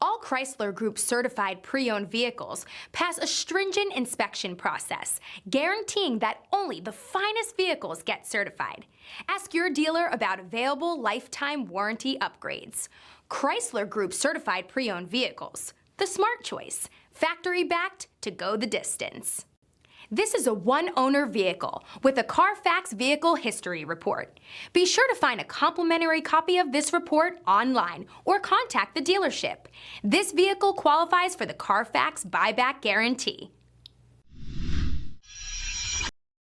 All Chrysler Group certified pre-owned vehicles pass a stringent inspection process, guaranteeing that only the finest vehicles get certified. Ask your dealer about available lifetime warranty upgrades. Chrysler Group certified pre-owned vehicles, the smart choice, factory backed to go the distance. This is a one-owner vehicle with a CARFAX vehicle history report. Be sure to find a complimentary copy of this report online or contact the dealership. This vehicle qualifies for the CARFAX buyback guarantee.